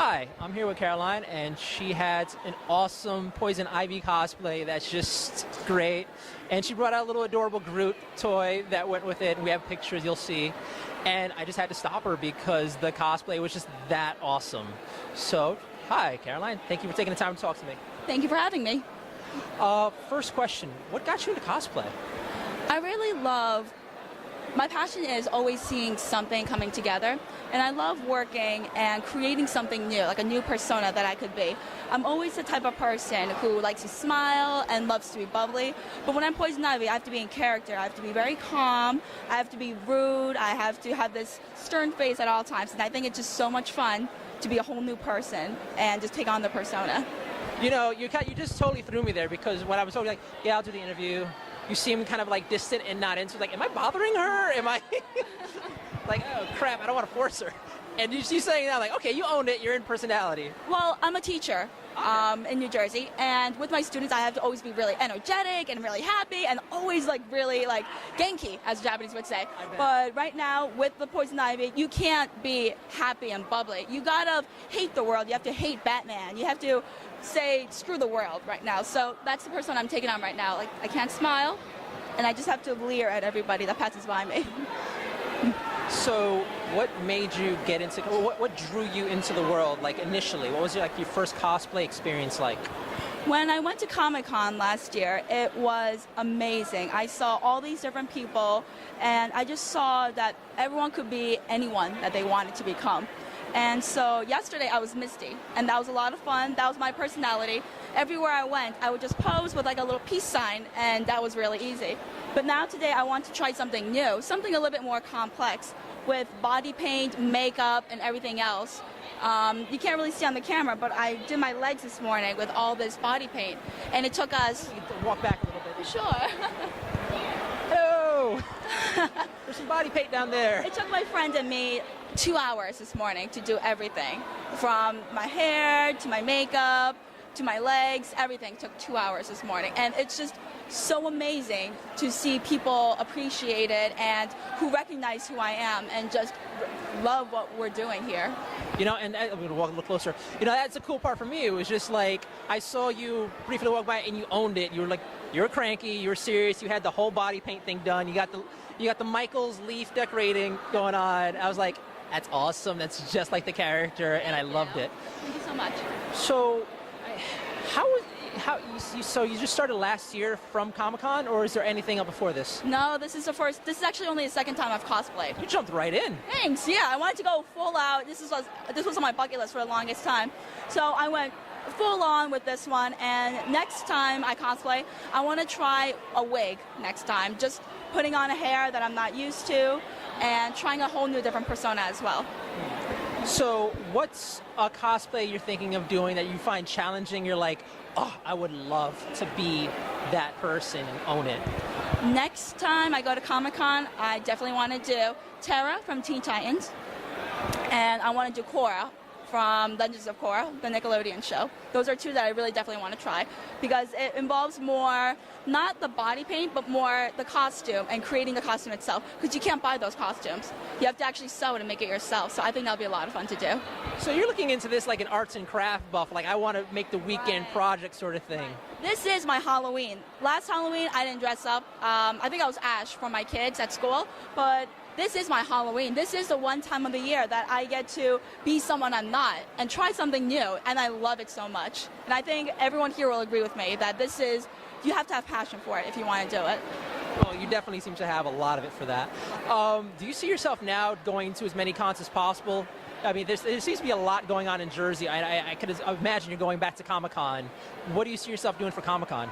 Hi, I'm here with Caroline, and she had an awesome Poison Ivy cosplay that's just great. And she brought out a little adorable Groot toy that went with it, and we have pictures you'll see. And I just had to stop her because the cosplay was just that awesome. So, hi, Caroline. Thank you for taking the time to talk to me. Thank you for having me. First question, what got you into cosplay? I really love, my passion is always seeing something coming together, and I love working and creating something new, like a new persona that I could be. I'm always the type of person who likes to smile and loves to be bubbly, but when I'm Poison Ivy, I have to be in character. I have to be very calm, I have to be rude, I have to have this stern face at all times, and I think it's just so much fun to be a whole new person and just take on the persona. You know, you just totally threw me there because when I was like, yeah, I'll do the interview, you seem kind of like distant and not into, like, am I bothering her? Am I like, oh crap, I don't want to force her. And you saying that, like, okay, you owned it, you're in personality. Well, I'm a teacher in New Jersey, and with my students I have to always be really energetic and really happy and always like really like genki, as Japanese would say. But right now with the Poison Ivy, you can't be happy and bubbly. You gotta hate the world, you have to hate Batman, you have to say screw the world right now. So that's the person I'm taking on right now. Like, I can't smile, and I just have to leer at everybody that passes by me. So what made you get into, what drew you into the world, like, initially? What was your first cosplay experience like? When I went to Comic-Con last year, it was amazing. I saw all these different people, and I just saw that everyone could be anyone that they wanted to become. And so yesterday I was Misty, and that was a lot of fun. That was my personality. Everywhere I went, I would just pose with like a little peace sign, and that was really easy. But now today I want to try something new, something a little bit more complex with body paint, makeup, and everything else. You can't really see on the camera, but I did my legs this morning with all this body paint, and it took us... You can walk back a little bit. Sure. Hello! There's some body paint down there. It took my friend and me 2 hours this morning to do everything. From my hair, to my makeup, to my legs, everything took 2 hours this morning. And it's just so amazing to see people appreciate it and who recognize who I am and just love what we're doing here. You know, and I'm going to walk a little closer. You know, that's the cool part for me. It was just like, I saw you briefly walk by and you owned it. You were like, you're cranky, you were serious, you had the whole body paint thing done. You got the Michael's leaf decorating going on. I was like, that's awesome. That's just like the character, and I loved it. Thank you so much. So, so you just started last year from Comic-Con, or is there anything up before this? No, this is actually only the second time I've cosplayed. You jumped right in. Thanks. Yeah, I wanted to go full out. This was on my bucket list for the longest time. So I went full on with this one, and next time I cosplay, I want to try a wig next time. Just putting on a hair that I'm not used to, and trying a whole new different persona as well. So what's a cosplay you're thinking of doing that you find challenging? You're like, oh, I would love to be that person and own it. Next time I go to Comic-Con, I definitely want to do Terra from Teen Titans, and I want to do Korra from Legends of Korra, the Nickelodeon show. Those are two that I really definitely want to try because it involves more, not the body paint, but more the costume and creating the costume itself, because you can't buy those costumes. You have to actually sew it and make it yourself, so I think that'll be a lot of fun to do. So you're looking into this like an arts and craft buff, like I want to make the weekend project sort of thing. This is my Halloween. Last Halloween, I didn't dress up. I think I was Ash for my kids at school, but this is my Halloween. This is the one time of the year that I get to be someone I'm not and try something new, and I love it so much. And I think everyone here will agree with me that you have to have passion for it if you want to do it. Well, you definitely seem to have a lot of it for that. Do you see yourself now going to as many cons as possible? I mean, there seems to be a lot going on in Jersey. I could imagine you're going back to Comic-Con. What do you see yourself doing for Comic-Con?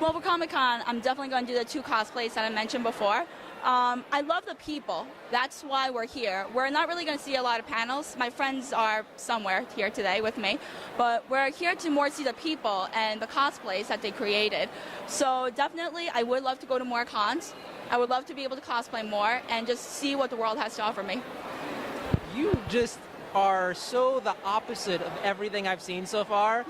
Well, for Comic-Con, I'm definitely going to do the 2 cosplays that I mentioned before. I love the people. That's why we're here. We're not really going to see a lot of panels. My friends are somewhere here today with me. But we're here to more see the people and the cosplays that they created. So definitely, I would love to go to more cons. I would love to be able to cosplay more and just see what the world has to offer me. You just are so the opposite of everything I've seen so far.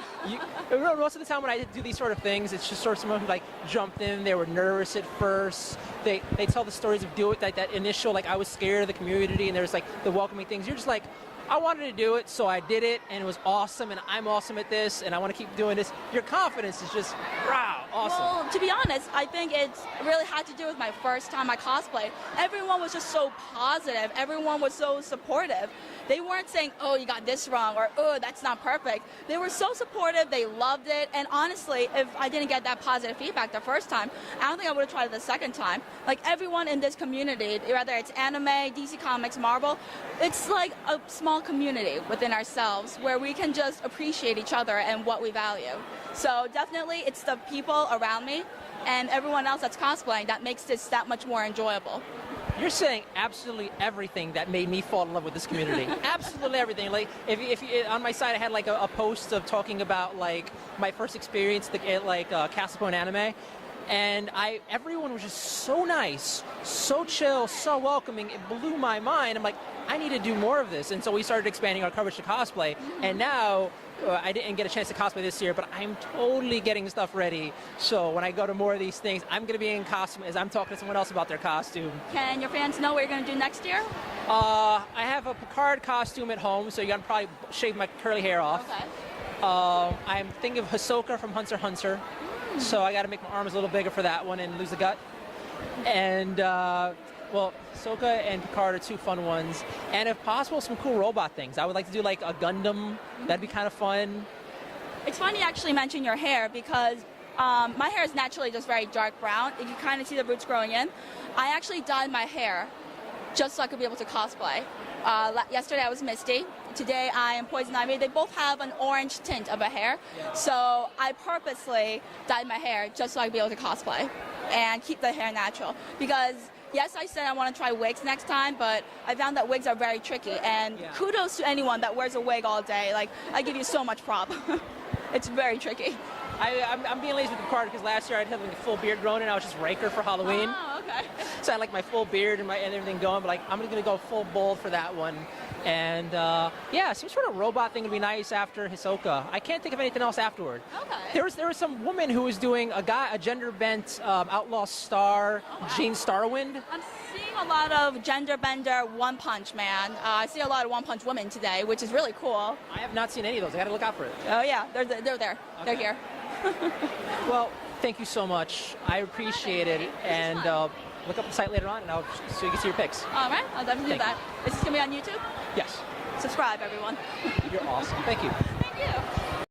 Most of the time when I do these sort of things, it's just sort of someone who like jumped in, they were nervous at first, they tell the stories of that initial, like I was scared of the community, and there's like the welcoming things. You're just like, I wanted to do it, so I did it, and it was awesome, and I'm awesome at this, and I want to keep doing this. Your confidence is just, wow, awesome. Well, to be honest, I think it really had to do with my first time I cosplayed. Everyone was just so positive. Everyone was so supportive. They weren't saying, oh, you got this wrong, or oh, that's not perfect. They were so supportive. They loved it. And honestly, if I didn't get that positive feedback the first time, I don't think I would have tried it the second time. Like everyone in this community, whether it's anime, DC Comics, Marvel, it's like a small community within ourselves where we can just appreciate each other and what we value. So definitely it's the people around me and everyone else that's cosplaying that makes this that much more enjoyable. You're saying absolutely everything that made me fall in love with this community. Absolutely everything. Like, if on my site I had like a post of talking about like my first experience at like Cosplay and anime, and everyone was just so nice, so chill, so welcoming. It blew my mind. I'm like, I need to do more of this, and so we started expanding our coverage to cosplay, and now. I didn't get a chance to cosplay this year, but I'm totally getting stuff ready. So when I go to more of these things, I'm going to be in costume as I'm talking to someone else about their costume. Can your fans know what you're going to do next year? I have a Picard costume at home, so you're going to probably shave my curly hair off. Okay. I'm thinking of Hisoka from Hunter x Hunter, so I got to make my arms a little bigger for that one and lose the gut. And well, Hisoka and Picard are two fun ones, and if possible, some cool robot things. I would like to do like a Gundam. That'd be kind of fun. It's funny you actually mention your hair because my hair is naturally just very dark brown. You can kind of see the roots growing in. I actually dyed my hair just so I could be able to cosplay. Yesterday I was Misty. Today I am Poison Ivy. They both have an orange tint of a hair. Yeah. So I purposely dyed my hair just so I could be able to cosplay and keep the hair natural. Because yes, I said I want to try wigs next time, but I found that wigs are very tricky. And kudos to anyone that wears a wig all day. Like, I give you so much prop. It's very tricky. I'm being lazy with the card because last year I had like a full beard growing and I was just Riker for Halloween. Oh, okay. So I had like my full beard and everything going, but like I'm going to go full bald for that one. And yeah, some sort of robot thing would be nice after Hisoka. I can't think of anything else afterward. Okay. There was some woman who was doing a gender bent outlaw star, Gene Starwind. I'm seeing a lot of gender bender One Punch Man. I see a lot of One Punch women today, which is really cool. I have not seen any of those. I got to look out for it. Oh yeah, they're there. Okay. They're here. Well, thank you so much. I appreciate it, and look up the site later on, and so you can see your pics. All right, I'll definitely do that. Is this gonna be on YouTube? Yes. Subscribe, everyone. You're awesome. Thank you.